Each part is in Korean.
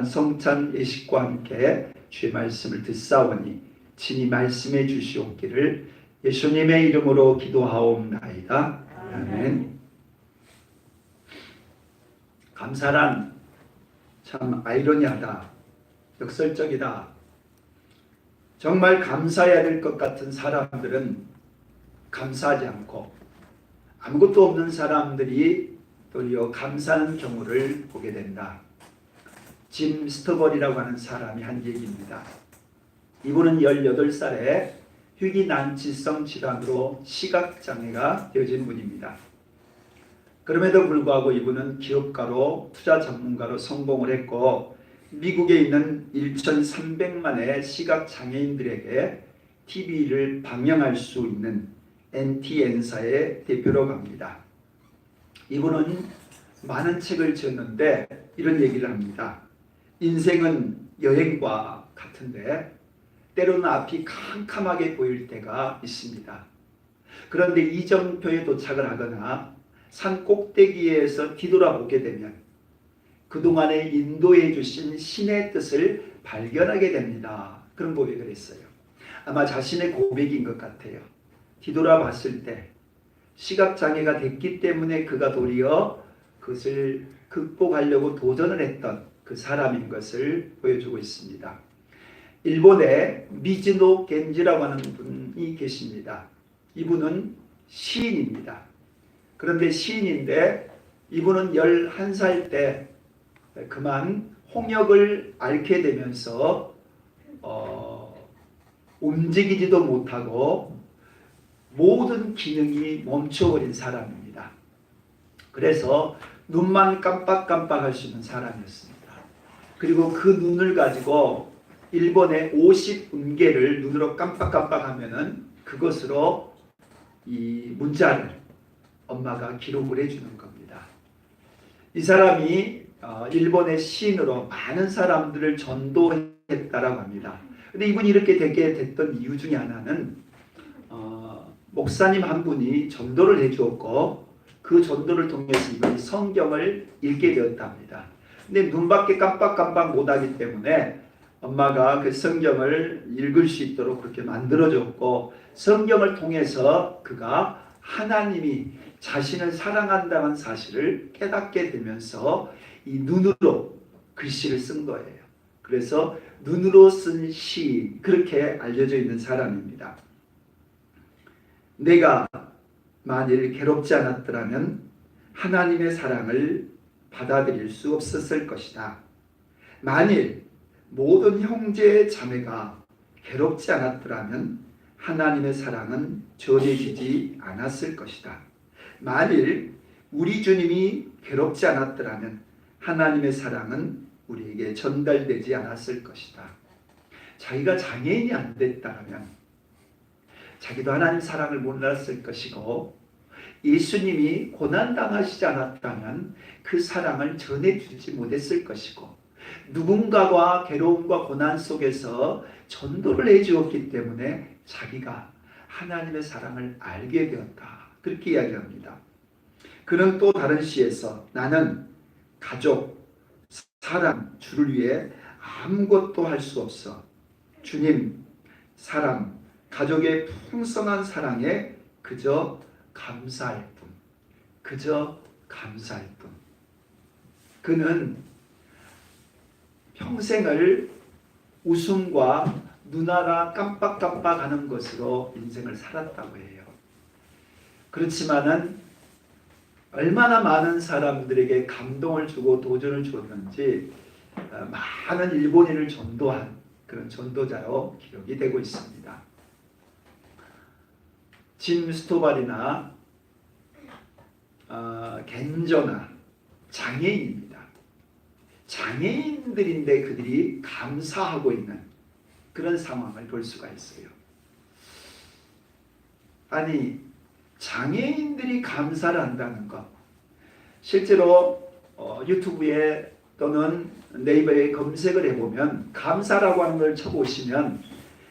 성찬 예식과 함께 주의 말씀을 듣사오니 친히 말씀해 주시옵기를 예수님의 이름으로 기도하옵나이다. 아멘. 감사란 참 아이러니하다, 역설적이다. 정말 감사해야 될 것 같은 사람들은 감사하지 않고, 아무것도 없는 사람들이 도리어 감사하는 경우를 보게 된다. 짐 스터벌이라고 하는 사람이 한 얘기입니다. 이분은 18살에 희귀난치성 질환으로 시각장애가 되어진 분입니다. 그럼에도 불구하고 이분은 기업가로 투자 전문가로 성공을 했고, 미국에 있는 1,300만의 시각장애인들에게 TV를 방영할 수 있는 NTN사의 대표로 갑니다. 이분은 많은 책을 지었는데 이런 얘기를 합니다. 인생은 여행과 같은데 때로는 앞이 캄캄하게 보일 때가 있습니다. 그런데 이정표에 도착을 하거나 산 꼭대기에서 뒤돌아보게 되면 그동안에 인도해 주신 신의 뜻을 발견하게 됩니다. 그런 고백을 했어요. 아마 자신의 고백인 것 같아요. 뒤돌아봤을 때 시각장애가 됐기 때문에 그가 도리어 그것을 극복하려고 도전을 했던 그 사람인 것을 보여주고 있습니다. 일본에 미즈노 겐지라고 하는 분이 계십니다. 이분은 시인입니다. 그런데 시인인데 이분은 11살 때 그만 홍역을 앓게 되면서 움직이지도 못하고 모든 기능이 멈춰버린 사람입니다. 그래서 눈만 깜빡깜빡할 수 있는 사람이었습니다. 그리고 그 눈을 가지고 일본의 50음계를 눈으로 깜빡깜빡하면은 그것으로 이 문자를 엄마가 기록을 해주는 겁니다. 이 사람이 일본의 시인으로 많은 사람들을 전도했다라고 합니다. 근데 이분이 이렇게 되게 됐던 이유 중에 하나는 목사님 한 분이 전도를 해주었고 그 전도를 통해서 이분이 성경을 읽게 되었답니다. 근데 눈밖에 깜빡깜빡 못하기 때문에 엄마가 그 성경을 읽을 수 있도록 그렇게 만들어줬고, 성경을 통해서 그가 하나님이 자신을 사랑한다는 사실을 깨닫게 되면서 이 눈으로 글씨를 쓴 거예요. 그래서 눈으로 쓴 시, 그렇게 알려져 있는 사람입니다. 내가 만일 괴롭지 않았더라면 하나님의 사랑을 받아들일 수 없었을 것이다. 만일 모든 형제 자매가 괴롭지 않았더라면 하나님의 사랑은 전해지지 않았을 것이다. 만일 우리 주님이 괴롭지 않았더라면 하나님의 사랑은 우리에게 전달되지 않았을 것이다. 자기가 장애인이 안 됐다면 자기도 하나님 사랑을 몰랐을 것이고, 예수님이 고난당하시지 않았다면 그 사랑을 전해주지 못했을 것이고, 누군가와 괴로움과 고난 속에서 전도를 해주었기 때문에 자기가 하나님의 사랑을 알게 되었다. 그렇게 이야기합니다. 그는 또 다른 시에서 나는 가족, 사람, 주를 위해 아무것도 할 수 없어. 주님, 사람, 가족의 풍성한 사랑에 그저 감사할 뿐. 그저 감사할 뿐. 그는 평생을 웃음과 눈알아 깜빡깜빡하는 것으로 인생을 살았다고 해요. 그렇지만은 얼마나 많은 사람들에게 감동을 주고 도전을 주었는지 많은 일본인을 전도한 그런 전도자로 기록이 되고 있습니다. 짐 스토발이나 겐저나 장애인입니다. 장애인들인데 그들이 감사하고 있는 그런 상황을 볼 수가 있어요. 아니, 장애인들이 감사를 한다는 것, 실제로 유튜브에 또는 네이버에 검색을 해보면 감사라고 하는 걸 쳐보시면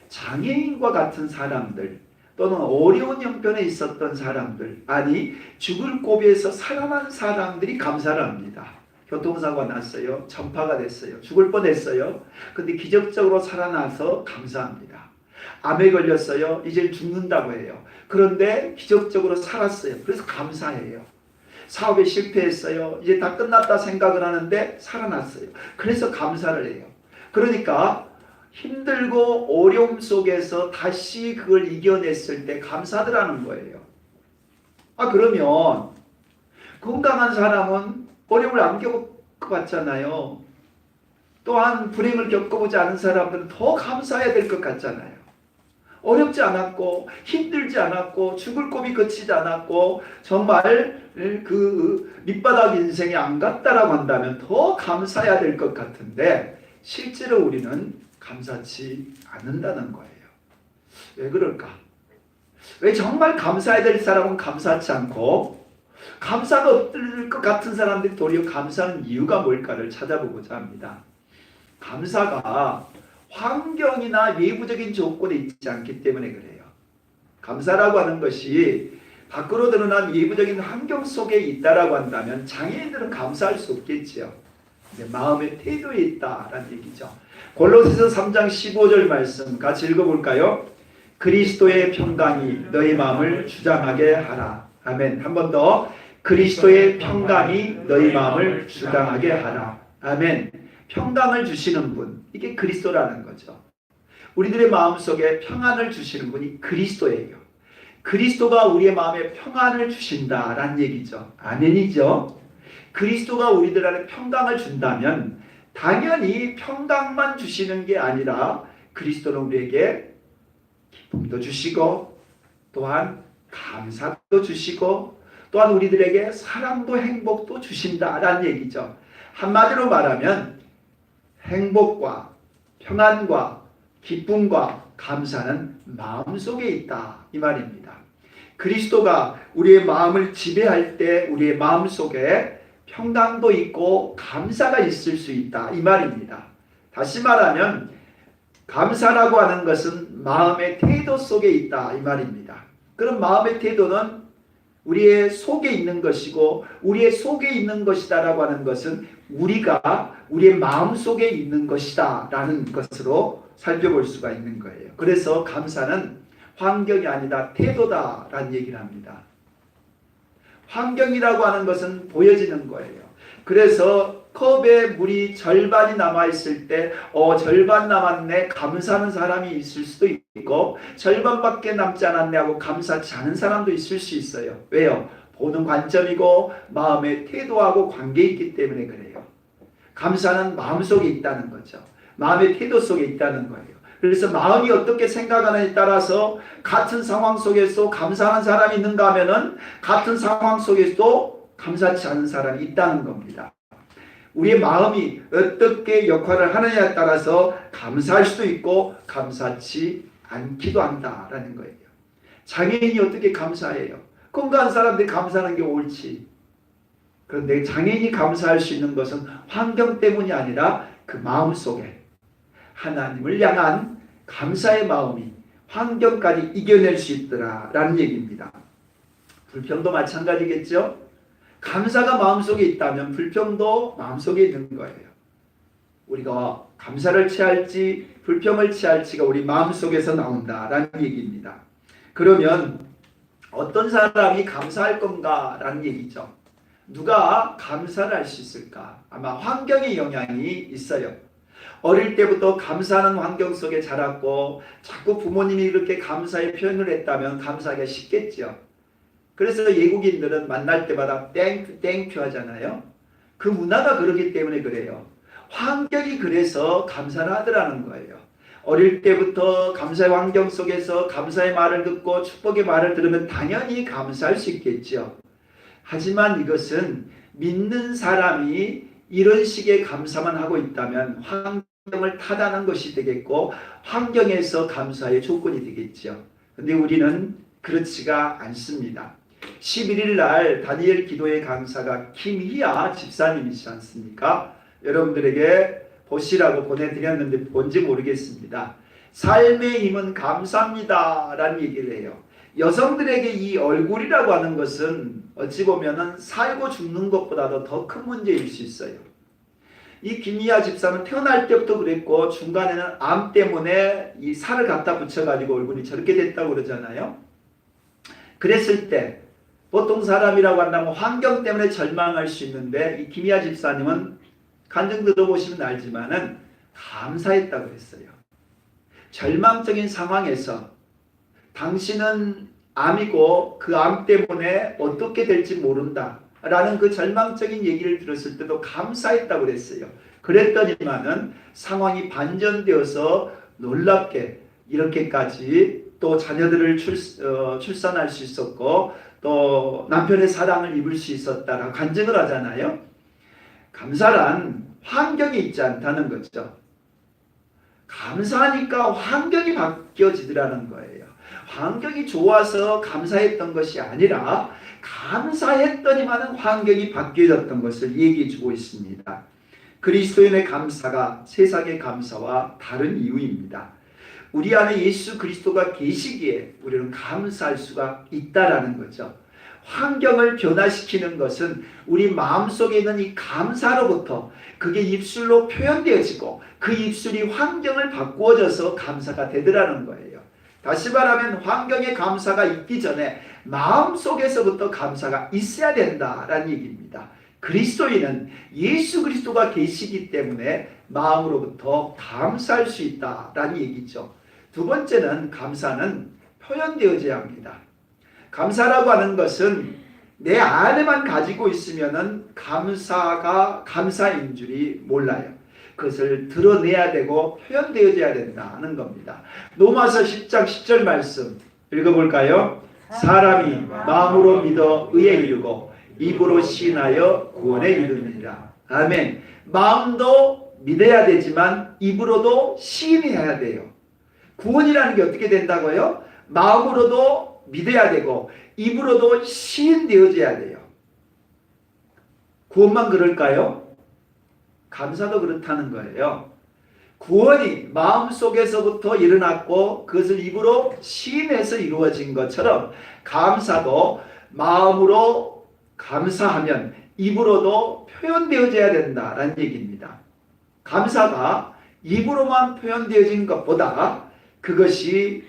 장애인과 같은 사람들 또는 어려운 형편에 있었던 사람들, 아니 죽을 고비에서 살아난 사람들이 감사를 합니다. 교통사고가 났어요. 전파가 됐어요. 죽을 뻔했어요. 근데 기적적으로 살아나서 감사합니다. 암에 걸렸어요. 이제 죽는다고 해요. 그런데 기적적으로 살았어요. 그래서 감사해요. 사업에 실패했어요. 이제 다 끝났다 생각을 하는데 살아났어요. 그래서 감사를 해요. 그러니까 힘들고 어려움 속에서 다시 그걸 이겨냈을 때 감사하더라는 거예요. 그러면 건강한 사람은 어려움을 안 겪어봤잖아요. 또한 불행을 겪어보지 않은 사람들은 더 감사해야 될 것 같잖아요. 어렵지 않았고 힘들지 않았고 죽을 고비 거치지 않았고 정말 그 밑바닥 인생에 안 갔다라고 한다면 더 감사해야 될 것 같은데 실제로 우리는 감사치 않는다는 거예요. 왜 그럴까? 왜 정말 감사해야 될 사람은 감사하지 않고 감사가 없을 것 같은 사람들이 도리어 감사하는 이유가 뭘까를 찾아보고자 합니다. 감사가 환경이나 외부적인 조건에 있지 않기 때문에 그래요. 감사라고 하는 것이 밖으로 드러난 외부적인 환경 속에 있다라고 한다면 장애인들은 감사할 수 없겠지요. 마음의 태도에 있다라는 얘기죠. 골로새서 3장 15절 말씀 같이 읽어볼까요? 그리스도의 평강이 너희 마음을 주장하게 하라. 아멘. 한 번 더. 그리스도의 평강이 너희 마음을 주장하게 하라. 아멘. 평강을 주시는 분, 이게 그리스도라는 거죠. 우리들의 마음속에 평안을 주시는 분이 그리스도예요. 그리스도가 우리의 마음에 평안을 주신다라는 얘기죠. 아멘이죠. 그리스도가 우리들 안에 평강을 준다면 당연히 평강만 주시는 게 아니라 그리스도는 우리에게 기쁨도 주시고 또한 감사도 주시고 또한 우리들에게 사랑도 행복도 주신다라는 얘기죠. 한마디로 말하면 행복과 평안과 기쁨과 감사는 마음속에 있다 이 말입니다. 그리스도가 우리의 마음을 지배할 때 우리의 마음속에 평강도 있고 감사가 있을 수 있다 이 말입니다. 다시 말하면 감사라고 하는 것은 마음의 태도 속에 있다 이 말입니다. 그럼 마음의 태도는 우리의 속에 있는 것이고 우리의 속에 있는 것이다라고 하는 것은 우리가 우리의 마음 속에 있는 것이다 라는 것으로 살펴볼 수가 있는 거예요. 그래서 감사는 환경이 아니다 태도다 라는 얘기를 합니다. 환경이라고 하는 것은 보여지는 거예요. 그래서 컵에 물이 절반이 남아있을 때 절반 남았네 감사하는 사람이 있을 수도 있고 절반밖에 남지 않았네 하고 감사하지 않은 사람도 있을 수 있어요. 왜요? 보는 관점이고 마음의 태도하고 관계 있기 때문에 그래요. 감사는 마음속에 있다는 거죠. 마음의 태도 속에 있다는 거예요. 그래서 마음이 어떻게 생각하느냐에 따라서 같은 상황 속에서 감사하는 사람이 있는가 하면은 같은 상황 속에서도 감사치 않은 사람이 있다는 겁니다. 우리의 마음이 어떻게 역할을 하느냐에 따라서 감사할 수도 있고 감사치 않기도 한다라는 거예요. 장애인이 어떻게 감사해요? 건강한 사람들이 감사하는 게 옳지. 그런데 장애인이 감사할 수 있는 것은 환경 때문이 아니라 그 마음 속에 하나님을 향한 감사의 마음이 환경까지 이겨낼 수 있더라라는 얘기입니다. 불평도 마찬가지겠죠? 감사가 마음속에 있다면 불평도 마음속에 있는 거예요. 우리가 감사를 취할지 불평을 취할지가 우리 마음속에서 나온다라는 얘기입니다. 그러면 어떤 사람이 감사할 건가라는 얘기죠. 누가 감사를 할 수 있을까? 아마 환경의 영향이 있어요. 어릴 때부터 감사하는 환경 속에 자랐고 자꾸 부모님이 이렇게 감사의 표현을 했다면 감사하기가 쉽겠죠. 그래서 외국인들은 만날 때마다 땡큐 하잖아요. 그 문화가 그러기 때문에 그래요. 환경이 그래서 감사를 하더라는 거예요. 어릴 때부터 감사의 환경 속에서 감사의 말을 듣고 축복의 말을 들으면 당연히 감사할 수 있겠죠. 하지만 이것은 믿는 사람이 이런 식의 감사만 하고 있다면 환경을 타다는 것이 되겠고 환경에서 감사의 조건이 되겠죠. 그런데 우리는 그렇지가 않습니다. 11일 날 다니엘 기도의 강사가 김희아 집사님이시지 않습니까? 여러분들에게 보시라고 보내드렸는데 본지 모르겠습니다. 삶의 힘은 감사합니다 라는 얘기를 해요. 여성들에게 이 얼굴이라고 하는 것은 어찌 보면은 살고 죽는 것보다도 더 큰 문제일 수 있어요. 이 김희아 집사는 태어날 때부터 그랬고 중간에는 암 때문에 이 살을 갖다 붙여가지고 얼굴이 저렇게 됐다고 그러잖아요. 그랬을 때 보통 사람이라고 한다면 환경 때문에 절망할 수 있는데 이 김희아 집사님은 간증 들어보시면 알지만은 감사했다고 했어요. 절망적인 상황에서 당신은 암이고 그 암 때문에 어떻게 될지 모른다 라는 그 절망적인 얘기를 들었을 때도 감사했다고 그랬어요. 그랬더니만은 상황이 반전되어서 놀랍게 이렇게까지 또 자녀들을 출산할 수 있었고 또 남편의 사랑을 입을 수 있었다라고 간증을 하잖아요. 감사란 환경이 있지 않다는 거죠. 감사하니까 환경이 바뀌어지더라는 거예요. 환경이 좋아서 감사했던 것이 아니라 감사했더니만 환경이 바뀌어졌던 것을 얘기해 주고 있습니다. 그리스도인의 감사가 세상의 감사와 다른 이유입니다. 우리 안에 예수 그리스도가 계시기에 우리는 감사할 수가 있다라는 거죠. 환경을 변화시키는 것은 우리 마음속에 있는 이 감사로부터 그게 입술로 표현되어지고 그 입술이 환경을 바꾸어져서 감사가 되더라는 거예요. 다시 말하면 환경에 감사가 있기 전에 마음속에서부터 감사가 있어야 된다라는 얘기입니다. 그리스도인은 예수 그리스도가 계시기 때문에 마음으로부터 감사할 수 있다라는 얘기죠. 두 번째는 감사는 표현되어져야 합니다. 감사라고 하는 것은 내 안에만 가지고 있으면은 감사가 감사인 줄이 몰라요. 그것을 드러내야 되고 표현되어져야 된다는 겁니다. 로마서 10장 10절 말씀 읽어볼까요? 사람이 마음으로 믿어 의에 이르고 입으로 시인하여 구원에 이르느니라. 아멘. 마음도 믿어야 되지만 입으로도 시인해야 돼요. 구원이라는 게 어떻게 된다고요? 마음으로도 믿어야 되고 입으로도 시인되어져야 돼요. 구원만 그럴까요? 감사도 그렇다는 거예요. 구원이 마음속에서부터 일어났고 그것을 입으로 시인해서 이루어진 것처럼 감사도 마음으로 감사하면 입으로도 표현되어져야 된다라는 얘기입니다. 감사가 입으로만 표현되어진 것보다 그것이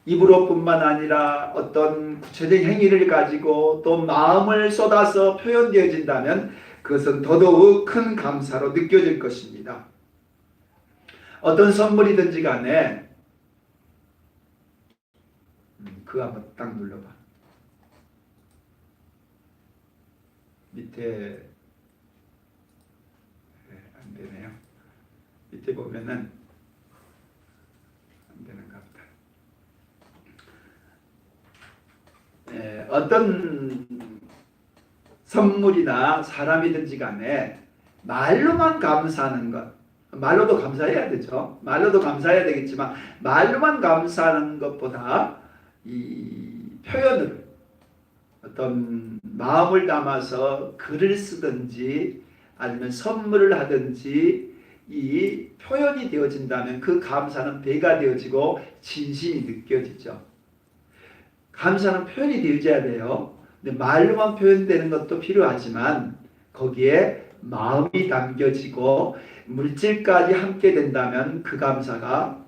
입으로뿐만 아니라 어떤 구체적인 행위를 가지고 또 마음을 쏟아서 표현되어진다면 그것은 더더욱 큰 감사로 느껴질 것입니다. 어떤 선물이든지 간에 그거 한번 딱 눌러봐. 밑에 안 되네요. 밑에 보면은 안 되는가 보다. 어떤 선물이나 사람이든지 간에 말로만 감사하는 것, 말로도 감사해야 되죠. 말로도 감사해야 되겠지만 말로만 감사하는 것보다 이 표현을 어떤 마음을 담아서 글을 쓰든지 아니면 선물을 하든지 이 표현이 되어진다면 그 감사는 배가 되어지고 진심이 느껴지죠. 감사는 표현이 되어져야 돼요. 근데 말로만 표현되는 것도 필요하지만 거기에 마음이 담겨지고 물질까지 함께 된다면 그 감사가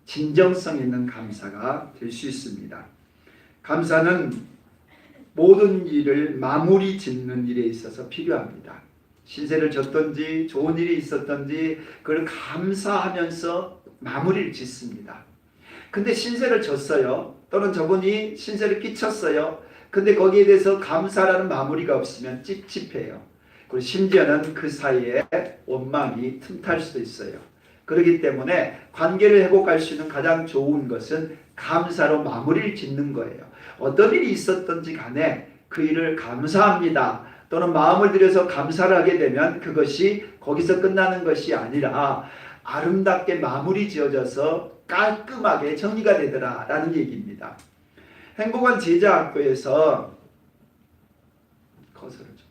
진정성 있는 감사가 될 수 있습니다. 감사는 모든 일을 마무리 짓는 일에 있어서 필요합니다. 신세를 졌든지 좋은 일이 있었든지 그걸 감사하면서 마무리를 짓습니다. 근데 신세를 졌어요. 또는 저분이 신세를 끼쳤어요. 근데 거기에 대해서 감사라는 마무리가 없으면 찝찝해요. 그리고 심지어는 그 사이에 원망이 틈탈 수도 있어요. 그렇기 때문에 관계를 회복할 수 있는 가장 좋은 것은 감사로 마무리를 짓는 거예요. 어떤 일이 있었든지 간에 그 일을 감사합니다. 또는 마음을 들여서 감사를 하게 되면 그것이 거기서 끝나는 것이 아니라 아름답게 마무리 지어져서 깔끔하게 정리가 되더라라는 얘기입니다. 행복한 제자학교에서 커서를 좀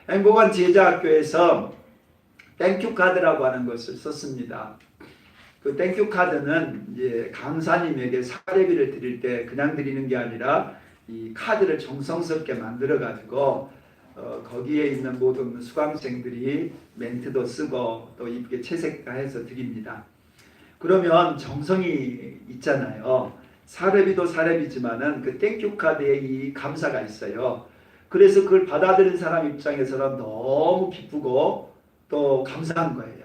행복한 제자학교에서 땡큐 카드라고 하는 것을 썼습니다. 그 땡큐 카드는 이제 강사님에게 사례비를 드릴 때 그냥 드리는 게 아니라 이 카드를 정성스럽게 만들어 가지고 거기에 있는 모든 수강생들이 멘트도 쓰고 또 이쁘게 채색화해서 드립니다. 그러면 정성이 있잖아요. 사례비도 사례비지만은 그 땡큐 카드에 이 감사가 있어요. 그래서 그걸 받아들인 사람 입장에서는 너무 기쁘고 또 감사한 거예요.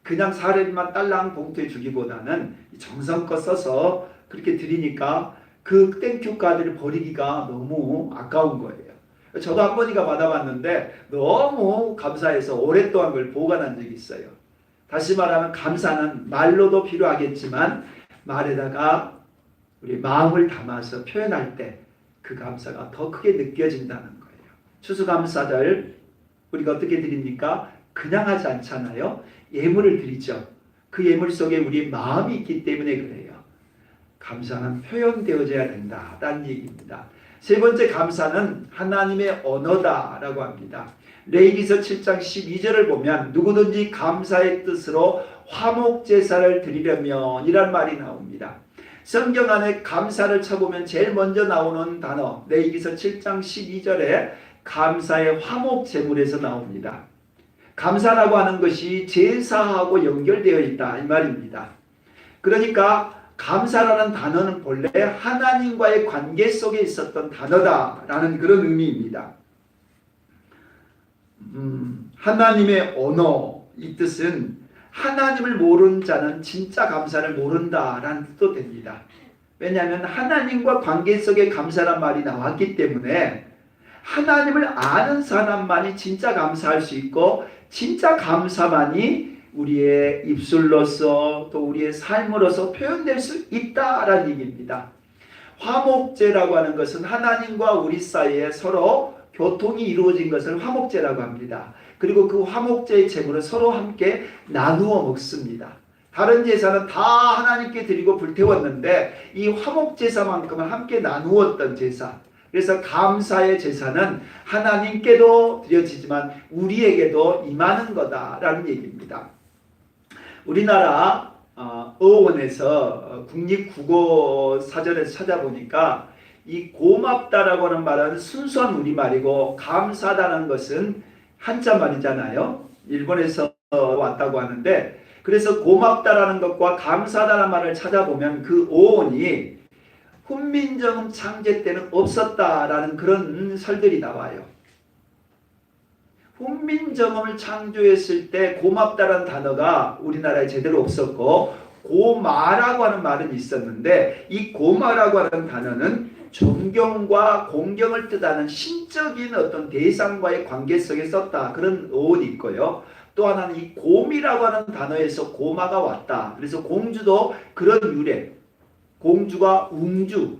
그냥 사례비만 딸랑 봉투에 주기보다는 정성껏 써서 그렇게 드리니까 그 땡큐 카드를 버리기가 너무 아까운 거예요. 저도 한 번이가 받아봤는데 너무 감사해서 오랫동안 그걸 보관한 적이 있어요. 다시 말하면 감사는 말로도 필요하겠지만 말에다가 우리 마음을 담아서 표현할 때 그 감사가 더 크게 느껴진다는 거예요. 추수감사절 우리가 어떻게 드립니까? 그냥 하지 않잖아요. 예물을 드리죠. 그 예물 속에 우리의 마음이 있기 때문에 그래요. 감사는 표현되어져야 된다라는 얘기입니다. 세 번째 감사는 하나님의 언어다라고 합니다. 레위기서 7장 12절을 보면 누구든지 감사의 뜻으로 화목제사를 드리려면 이란 말이 나옵니다. 성경 안에 감사를 쳐보면 제일 먼저 나오는 단어 레위기서 7장 12절에 감사의 화목제물에서 나옵니다. 감사라고 하는 것이 제사하고 연결되어 있다 이 말입니다. 그러니까 감사라는 단어는 본래 하나님과의 관계 속에 있었던 단어다라는 그런 의미입니다. 하나님의 언어 이 뜻은 하나님을 모르는 자는 진짜 감사를 모른다라는 뜻도 됩니다. 왜냐하면 하나님과 관계 속에 감사란 말이 나왔기 때문에 하나님을 아는 사람만이 진짜 감사할 수 있고 진짜 감사만이 우리의 입술로서 또 우리의 삶으로서 표현될 수 있다라는 얘기입니다. 화목제라고 하는 것은 하나님과 우리 사이에 서로 교통이 이루어진 것을 화목제라고 합니다. 그리고 그 화목제의 제물을 서로 함께 나누어 먹습니다. 다른 제사는 다 하나님께 드리고 불태웠는데 이 화목제사만큼은 함께 나누었던 제사. 그래서 감사의 제사는 하나님께도 드려지지만 우리에게도 임하는 거다라는 얘기입니다. 우리나라 어원에서 국립국어사전에서 찾아보니까 이 고맙다라고 하는 말은 순수한 우리말이고 감사다라는 것은 한자 말이잖아요. 일본에서 왔다고 하는데 그래서 고맙다라는 것과 감사다라는 말을 찾아보면 그 어원이 훈민정음 창제 때는 없었다라는 그런 설들이 나와요. 훈민정음을 창조했을 때 고맙다라는 단어가 우리나라에 제대로 없었고 고마라고 하는 말은 있었는데 이 고마라고 하는 단어는 존경과 공경을 뜻하는 신적인 어떤 대상과의 관계 속에 썼다. 그런 어원이 있고요. 또 하나는 이 곰이라고 하는 단어에서 고마가 왔다. 그래서 공주도 그런 유래. 공주가 웅주,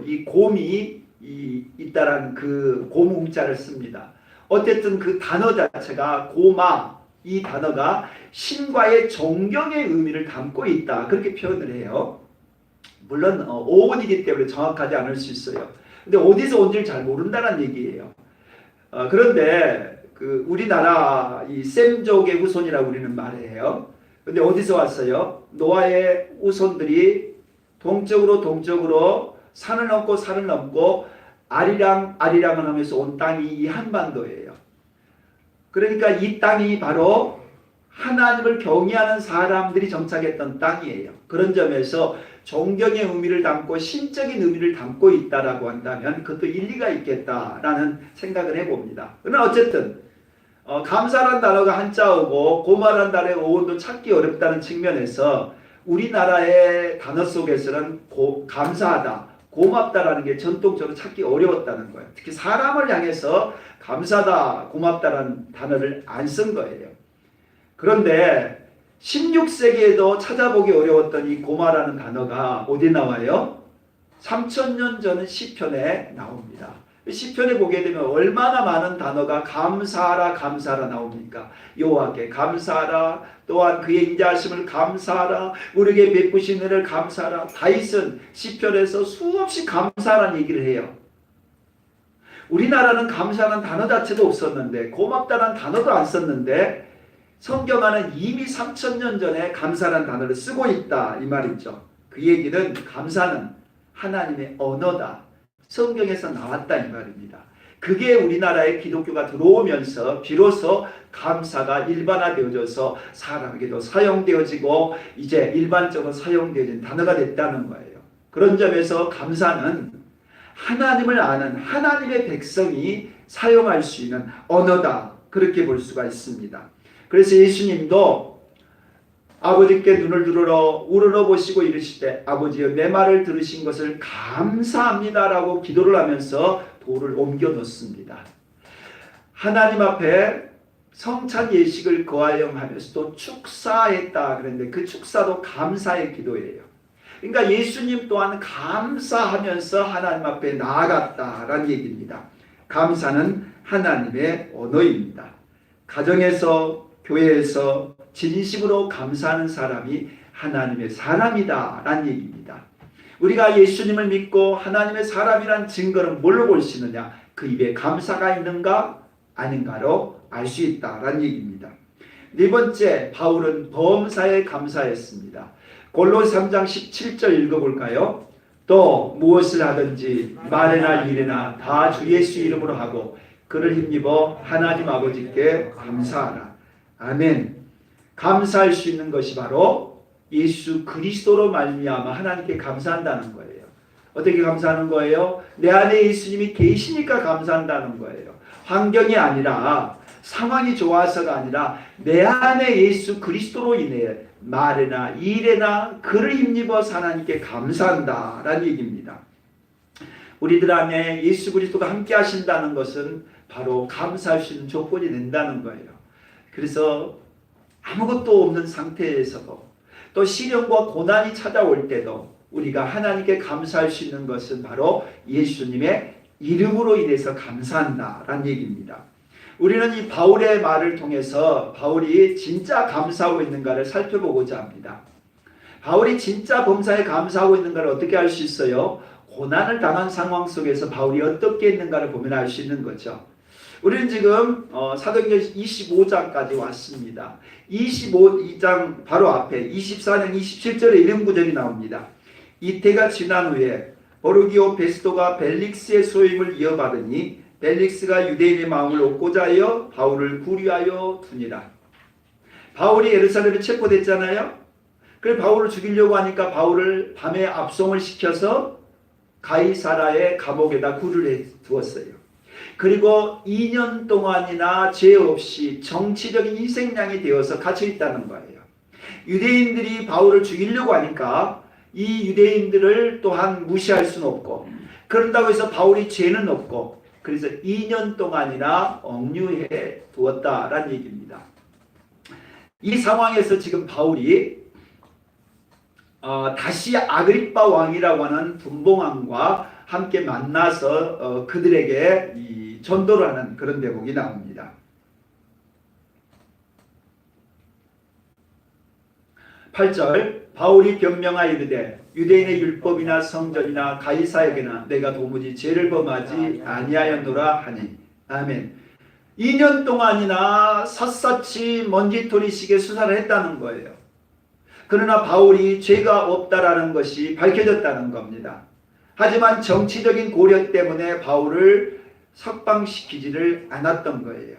이 곰이 있다라는 그 곰웅자를 씁니다. 어쨌든 그 단어 자체가 고마, 이 단어가 신과의 존경의 의미를 담고 있다. 그렇게 표현을 해요. 물론 어원이기 때문에 정확하지 않을 수 있어요. 근데 어디서 온지를 잘 모른다는 얘기예요. 그런데 그 우리나라 이 셈족의 후손이라고 우리는 말해요. 근데 어디서 왔어요? 노아의 후손들이 동쪽으로 산을 넘고 아리랑을 하면서 온 땅이 이 한반도예요. 그러니까 이 땅이 바로 하나님을 경외하는 사람들이 정착했던 땅이에요. 그런 점에서 존경의 의미를 담고 신적인 의미를 담고 있다라고 한다면 그것도 일리가 있겠다라는 생각을 해봅니다. 그러나 어쨌든 감사란 단어가 한자어고 고마란 단어의 어원도 찾기 어렵다는 측면에서 우리나라의 단어 속에서는 감사하다, 고맙다라는 게 전통적으로 찾기 어려웠다는 거예요. 특히 사람을 향해서 감사다, 고맙다라는 단어를 안 쓴 거예요. 그런데 16세기에도 찾아보기 어려웠던 이 고마라는 단어가 어디 나와요? 3000년 전 시편에 나옵니다. 시편에 보게 되면 얼마나 많은 단어가 감사하라 나옵니까? 여호와께 감사하라, 또한 그의 인자하심을 감사하라, 우리에게 베푸신 은혜를 감사하라. 다윗은 시편에서 수없이 감사하라는 얘기를 해요. 우리나라는 감사하는 단어 자체도 없었는데 고맙다는 단어도 안 썼는데 성경화는 이미 3000년 전에 감사란 단어를 쓰고 있다 이 말이죠. 그 얘기는 감사는 하나님의 언어다. 성경에서 나왔다 이 말입니다. 그게 우리나라에 기독교가 들어오면서 비로소 감사가 일반화되어져서 사람에게도 사용되어지고 이제 일반적으로 사용되어진 단어가 됐다는 거예요. 그런 점에서 감사는 하나님을 아는 하나님의 백성이 사용할 수 있는 언어다. 그렇게 볼 수가 있습니다. 그래서 예수님도 아버지께 눈을 들어 우러러보시고 이르시되 아버지여 내 말을 들으신 것을 감사합니다 라고 기도를 하면서 돌을 옮겨 놓습니다. 하나님 앞에 성찬 예식을 거하여하면서도 축사했다 그랬는데 그 축사도 감사의 기도예요. 그러니까 예수님 또한 감사하면서 하나님 앞에 나아갔다라는 얘기입니다. 감사는 하나님의 언어입니다. 가정에서 교회에서 진심으로 감사하는 사람이 하나님의 사람이다라는 얘기입니다. 우리가 예수님을 믿고 하나님의 사람이란 증거는 뭘로 볼 수 있느냐? 그 입에 감사가 있는가 아닌가로 알 수 있다라는 얘기입니다. 네 번째, 바울은 범사에 감사했습니다. 골로새 3장 17절 읽어볼까요? 또 무엇을 하든지 말이나 일이나 다 주 예수 이름으로 하고 그를 힘입어 하나님 아버지께 감사하라. 아멘. 감사할 수 있는 것이 바로 예수 그리스도로 말미암아 하나님께 감사한다는 거예요. 어떻게 감사하는 거예요? 내 안에 예수님이 계시니까 감사한다는 거예요. 환경이 아니라 상황이 좋아서가 아니라 내 안에 예수 그리스도로 인해 말이나 일에나 그를 힘입어서 하나님께 감사한다라는 얘기입니다. 우리들 안에 예수 그리스도가 함께 하신다는 것은 바로 감사할 수 있는 조건이 된다는 거예요. 그래서 아무것도 없는 상태에서도 또 시련과 고난이 찾아올 때도 우리가 하나님께 감사할 수 있는 것은 바로 예수님의 이름으로 인해서 감사한다라는 얘기입니다. 우리는 이 바울의 말을 통해서 바울이 진짜 감사하고 있는가를 살펴보고자 합니다. 바울이 진짜 범사에 감사하고 있는가를 어떻게 알 수 있어요? 고난을 당한 상황 속에서 바울이 어떻게 했는가를 보면 알 수 있는 거죠. 우리는 지금 사도행전 25장까지 왔습니다. 25장 바로 앞에 24장 27절에 이런 구절이 나옵니다. 이때가 지난 후에 보르기오 베스토가 벨릭스의 소임을 이어받으니 벨릭스가 유대인의 마음을 얻고자 하여 바울을 구류하여 두니라. 바울이 예루살렘에 체포됐잖아요. 그래서 바울을 죽이려고 하니까 바울을 밤에 압송을 시켜서 가이사라의 감옥에다 구류를 두었어요. 그리고 2년 동안이나 죄 없이 정치적인 희생양이 되어서 갇혀 있다는 거예요. 유대인들이 바울을 죽이려고 하니까 이 유대인들을 또한 무시할 수는 없고 그런다고 해서 바울이 죄는 없고 그래서 2년 동안이나 억류해 두었다라는 얘기입니다. 이 상황에서 지금 바울이 다시 아그리빠 왕이라고 하는 분봉왕과 함께 만나서 그들에게 이 전도를 하는 그런 대목이 나옵니다. 8절 바울이 변명하여 이르되 유대인의 율법이나 성전이나 가이사에게나 내가 도무지 죄를 범하지 아니하였노라 하니 아멘. 2년 동안이나 샅샅이 먼지토리식의 수사를 했다는 거예요. 그러나 바울이 죄가 없다라는 것이 밝혀졌다는 겁니다. 하지만 정치적인 고려 때문에 바울을 석방시키지를 않았던 거예요.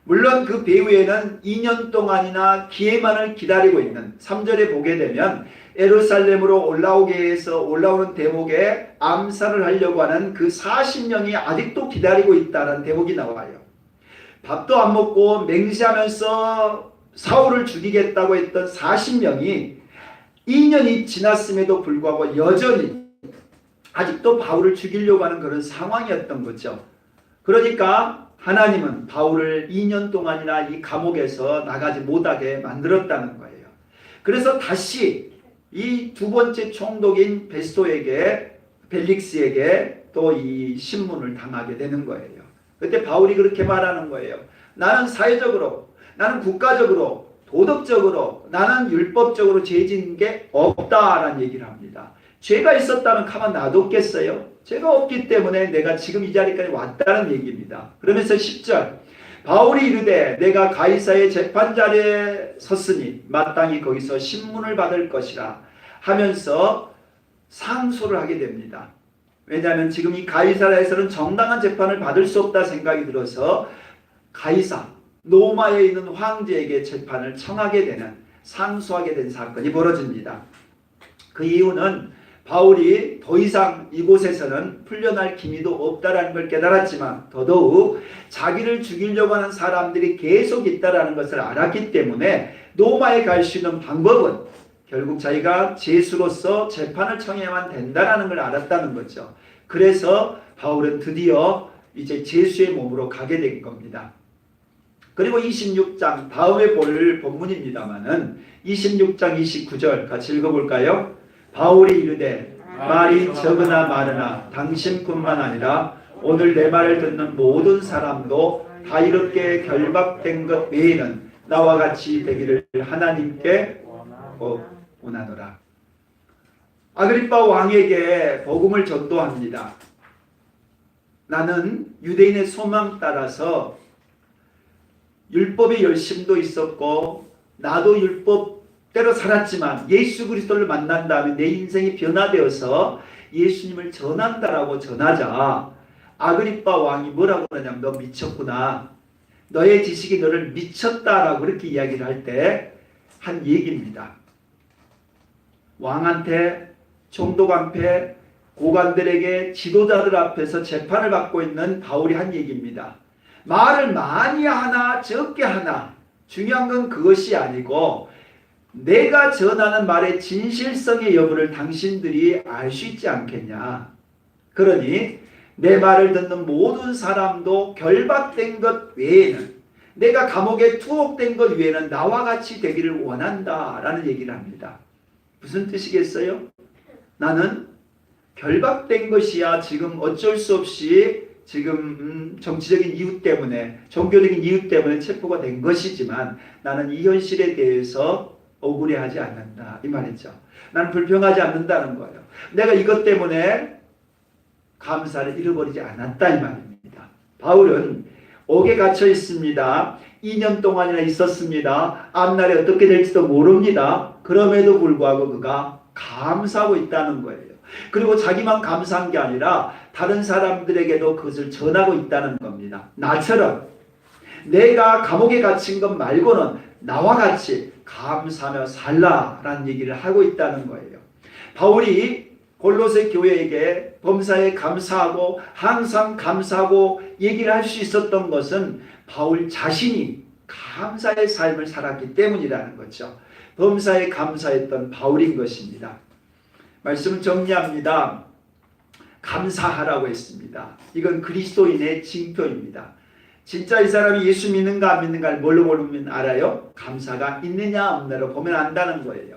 물론 그 배후에는 2년 동안이나 기회만을 기다리고 있는 3절에 보게 되면 예루살렘으로 올라오게 해서 올라오는 대목에 암살을 하려고 하는 그 40명이 아직도 기다리고 있다는 대목이 나와요. 밥도 안 먹고 맹세하면서 사울을 죽이겠다고 했던 40명이 2년이 지났음에도 불구하고 여전히 아직도 바울을 죽이려고 하는 그런 상황이었던 거죠. 그러니까 하나님은 바울을 2년 동안이나 이 감옥에서 나가지 못하게 만들었다는 거예요. 그래서 다시 이 두 번째 총독인 베스토에게 벨릭스에게 또 이 신문을 당하게 되는 거예요. 그때 바울이 그렇게 말하는 거예요. 나는 사회적으로, 나는 국가적으로, 도덕적으로, 나는 율법적으로 죄 지은 게 없다라는 얘기를 합니다. 죄가 있었다면 가만 놔뒀겠어요? 죄가 없기 때문에 내가 지금 이 자리까지 왔다는 얘기입니다. 그러면서 10절 바울이 이르되 내가 가이사의 재판자리에 섰으니 마땅히 거기서 신문을 받을 것이라 하면서 상소를 하게 됩니다. 왜냐하면 지금 이 가이사라에서는 정당한 재판을 받을 수 없다 생각이 들어서 가이사 로마에 있는 황제에게 재판을 청하게 되는, 상소하게 된 사건이 벌어집니다. 그 이유는 바울이 더 이상 이곳에서는 풀려날 기미도 없다라는 걸 깨달았지만 더더욱 자기를 죽이려고 하는 사람들이 계속 있다라는 것을 알았기 때문에 로마에 갈 수 있는 방법은 결국 자기가 죄수로서 재판을 청해야만 된다라는 걸 알았다는 거죠. 그래서 바울은 드디어 이제 죄수의 몸으로 가게 된 겁니다. 그리고 26장 다음에 볼 본문입니다만은 26장 29절 같이 읽어볼까요? 바울이 이르되 말이 적으나 많으나 당신뿐만 아니라 오늘 내 말을 듣는 모든 사람도 다 이렇게 결박된 것 외에는 나와 같이 되기를 하나님께 원하노라. 아그리빠 왕에게 복음을 전도합니다. 나는 유대인의 소망 따라서 율법의 열심도 있었고 나도 율법대로 살았지만 예수 그리스도를 만난 다음에 내 인생이 변화되어서 예수님을 전한다라고 전하자 아그리빠 왕이 뭐라고 그러냐면 너 미쳤구나. 너의 지식이 너를 미쳤다라고 그렇게 이야기를 할 때 한 얘기입니다. 왕한테 총독한테 고관들에게 지도자들 앞에서 재판을 받고 있는 바울이 한 얘기입니다. 말을 많이 하나 적게 하나 중요한 건 그것이 아니고 내가 전하는 말의 진실성의 여부를 당신들이 알 수 있지 않겠냐. 그러니 내 말을 듣는 모든 사람도 결박된 것 외에는, 내가 감옥에 투옥된 것 외에는 나와 같이 되기를 원한다라는 얘기를 합니다. 무슨 뜻이겠어요? 나는 결박된 것이야 지금 어쩔 수 없이 지금 정치적인 이유 때문에, 종교적인 이유 때문에 체포가 된 것이지만 나는 이 현실에 대해서 억울해하지 않는다 이 말이죠. 나는 불평하지 않는다는 거예요. 내가 이것 때문에 감사를 잃어버리지 않았다 이 말입니다. 바울은 옥에 갇혀 있습니다. 2년 동안이나 있었습니다. 앞날에 어떻게 될지도 모릅니다. 그럼에도 불구하고 그가 감사하고 있다는 거예요. 그리고 자기만 감사한 게 아니라 다른 사람들에게도 그것을 전하고 있다는 겁니다. 나처럼 내가 감옥에 갇힌 것 말고는 나와 같이 감사하며 살라라는 얘기를 하고 있다는 거예요. 바울이 골로새 교회에게 범사에 감사하고 항상 감사하고 얘기를 할 수 있었던 것은 바울 자신이 감사의 삶을 살았기 때문이라는 거죠. 범사에 감사했던 바울인 것입니다. 말씀을 정리합니다. 감사하라고 했습니다. 이건 그리스도인의 징표입니다. 진짜 이 사람이 예수 믿는가 안 믿는가를 뭘로 보면 알아요? 감사가 있느냐 없느냐로 보면 안다는 거예요.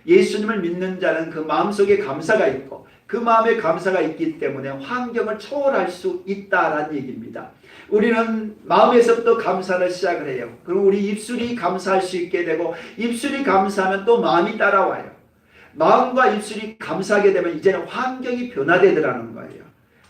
예수님을 믿는 자는 그 마음속에 감사가 있고 그 마음에 감사가 있기 때문에 환경을 초월할 수 있다라는 얘기입니다. 우리는 마음에서부터 감사를 시작을 해요. 그럼 우리 입술이 감사할 수 있게 되고 입술이 감사하면 또 마음이 따라와요. 마음과 입술이 감사하게 되면 이제는 환경이 변화되더라는 거예요.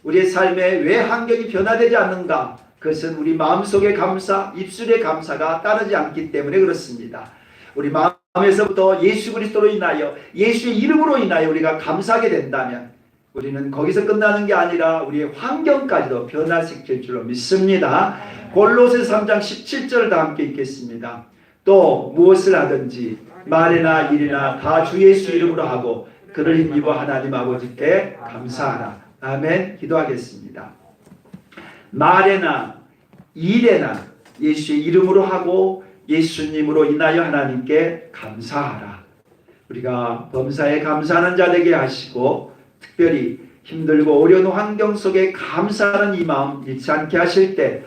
우리의 삶에 왜 환경이 변화되지 않는가? 그것은 우리 마음속의 감사, 입술의 감사가 따르지 않기 때문에 그렇습니다. 우리 마음에서부터 예수 그리스도로 인하여 예수의 이름으로 인하여 우리가 감사하게 된다면 우리는 거기서 끝나는 게 아니라 우리의 환경까지도 변화시킬 줄로 믿습니다. 골로새 3장 17절 다 함께 읽겠습니다. 또 무엇을 하든지 말이나 일이나 다 주 예수 이름으로 하고 그를 힘입어 하나님 아버지께 감사하라. 아멘. 기도하겠습니다. 말에나 일에나 예수의 이름으로 하고 예수님으로 인하여 하나님께 감사하라. 우리가 범사에 감사하는 자 되게 하시고 특별히 힘들고 어려운 환경 속에 감사하는 이 마음 잃지 않게 하실 때